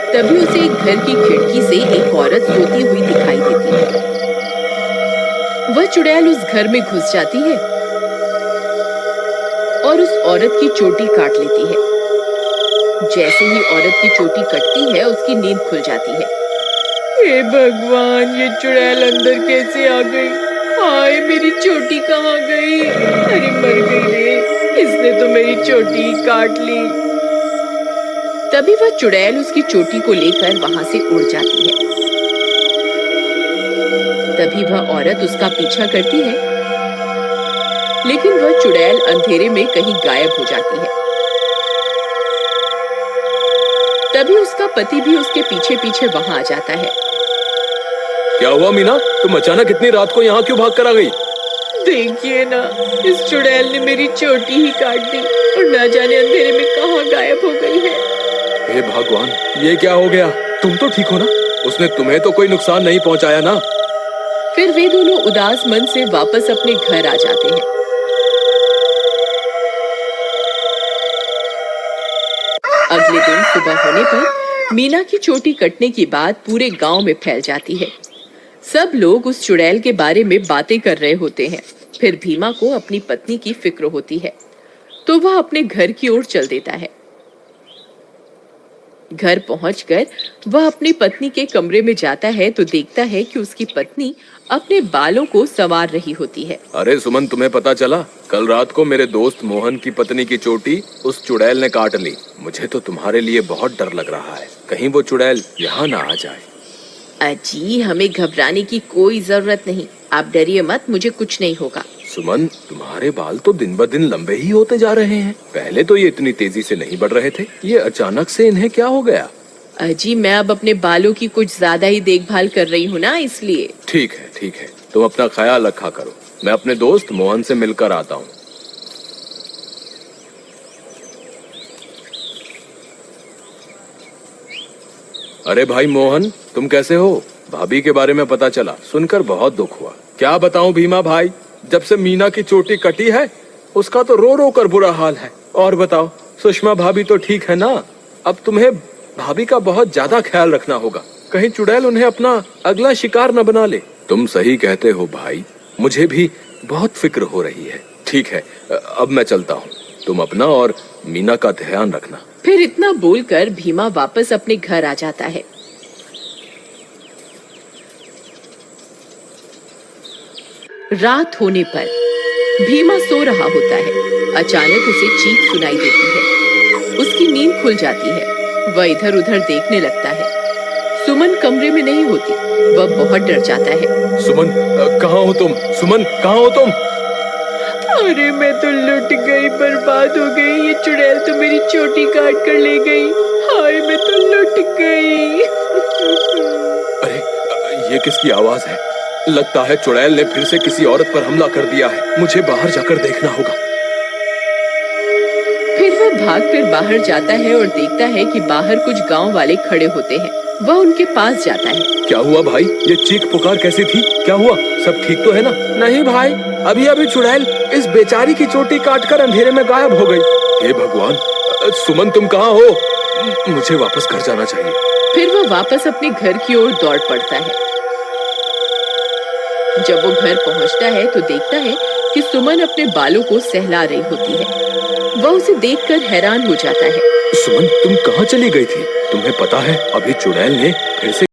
तभी उसे एक घर की खिड़की से एक औरत सोती हुई दिखाई देती है। वह चुड़ैल उस घर में घुस जाती है और उस औरत की चोटी काट लेती है। जैसे ही औरत की चोटी कटती है, उसकी नींद खुल जाती है। हे भगवान, ये चुड़ैल अंदर कैसे आ गई? हाय, मेरी चोटी कहाँ गई? अरे मर गई रे, इसने तो मेरी चोटी ही काट ली। तभी वह चुड़ैल उसकी चोटी को लेकर वहां से उड़ जाती है। तभी वह औरत उसका पीछा करती है, लेकिन वह चुड़ैल अंधेरे में कहीं गायब हो जाती है। तभी उसका पति भी उसके पीछे पीछे वहां आ जाता है। क्या हुआ मीना, तुम अचानक इतनी रात को यहाँ क्यों भाग कर आ गई? देखिए ना, इस चुड़ैल ने मेरी चोटी ही काट दी और न जाने अंधेरे में कहाँ गायब हो गई है। हे भगवान, ये क्या हो गया? तुम तो ठीक हो ना? उसने तुम्हें तो कोई नुकसान नहीं पहुँचाया ना? फिर वे दोनों उदास मन से वापस अपने घर आ जाते हैं। अगले दिन सुबह होने पर मीना की चोटी कटने की बात पूरे गांव में फैल जाती है। सब लोग उस चुड़ैल के बारे में बातें कर रहे होते हैं। फिर भीमा को अपनी पत्नी की फिक्र होती है, तो वह अपने घर की ओर चल देता है। घर पहुंचकर वह अपनी पत्नी के कमरे में जाता है तो देखता है कि उसकी पत्नी अपने बालों को संवार रही होती है। अरे सुमन, तुम्हें पता चला? कल रात को मेरे दोस्त मोहन की पत्नी की चोटी उस चुड़ैल ने काट ली। मुझे तो तुम्हारे लिए बहुत डर लग रहा है, कहीं वो चुड़ैल यहाँ ना आ जाए। अजी, हमें घबराने की कोई जरूरत नहीं, आप डरिए मत, मुझे कुछ नहीं होगा। सुमन, तुम्हारे बाल तो दिन ब दिन लंबे ही होते जा रहे हैं। पहले तो ये इतनी तेजी से नहीं बढ़ रहे थे, ये अचानक से इन्हें क्या हो गया? अजी, मैं अब अपने बालों की कुछ ज्यादा ही देखभाल कर रही हूँ ना, इसलिए। ठीक है ठीक है, तुम अपना ख्याल रखा करो। मैं अपने दोस्त मोहन से मिलकर आता हूँ। अरे भाई मोहन, तुम कैसे हो? भाभी के बारे में पता चला, सुनकर बहुत दुख हुआ। क्या बताऊं भीमा भाई, जब से मीना की चोटी कटी है उसका तो रो रो कर बुरा हाल है। और बताओ, सुषमा भाभी तो ठीक है ना? अब तुम्हें भाभी का बहुत ज्यादा ख्याल रखना होगा, कहीं चुड़ैल उन्हें अपना अगला शिकार न बना ले। तुम सही कहते हो भाई, मुझे भी बहुत फिक्र हो रही है। ठीक है, अब मैं चलता हूँ। तुम अपना और मीना का ध्यान रखना। फिर इतना बोलकर भीमा वापस अपने घर आ जाता है। रात होने पर भीमा सो रहा होता है। अचानक उसे चीख सुनाई देती है। उसकी नींद खुल जाती है। वह इधर उधर देखने लगता है। सुमन कमरे में नहीं होती। वह बहुत डर जाता है। सुमन, कहाँ हो तुम? सुमन, कहाँ हो तुम? अरे मैं तो लुट गई, बर्बाद हो गई। ये चुड़ैल तो मेरी चोटी काट कर ले गई। हाय, मैं तो लुट गई। अरे, ये किसकी आवाज है? लगता है चुड़ैल ने फिर से किसी औरत पर हमला कर दिया है। मुझे बाहर जाकर देखना होगा। फिर वह भागकर बाहर जाता है और देखता है कि बाहर कुछ गांव वाले खड़े होते हैं। वह उनके पास जाता है। क्या हुआ भाई? ये चीख पुकार कैसी थी? क्या हुआ? सब ठीक तो है ना? नहीं भाई, अभी अभी चुड़ैल इस बेचारी की चोटी काटकर अंधेरे में गायब हो गई। हे भगवान, सुमन तुम कहाँ हो? मुझे वापस घर जाना चाहिए। फिर वह वापस अपने घर की ओर दौड़ पड़ता है। जब वो घर पहुंचता है तो देखता है कि सुमन अपने बालों को सहला रही होती है। वह उसे देखकर हैरान हो जाता है। सुमन, तुम कहाँ चली गई थी? तुम्हें पता है, अभी चुड़ैल ने फिर से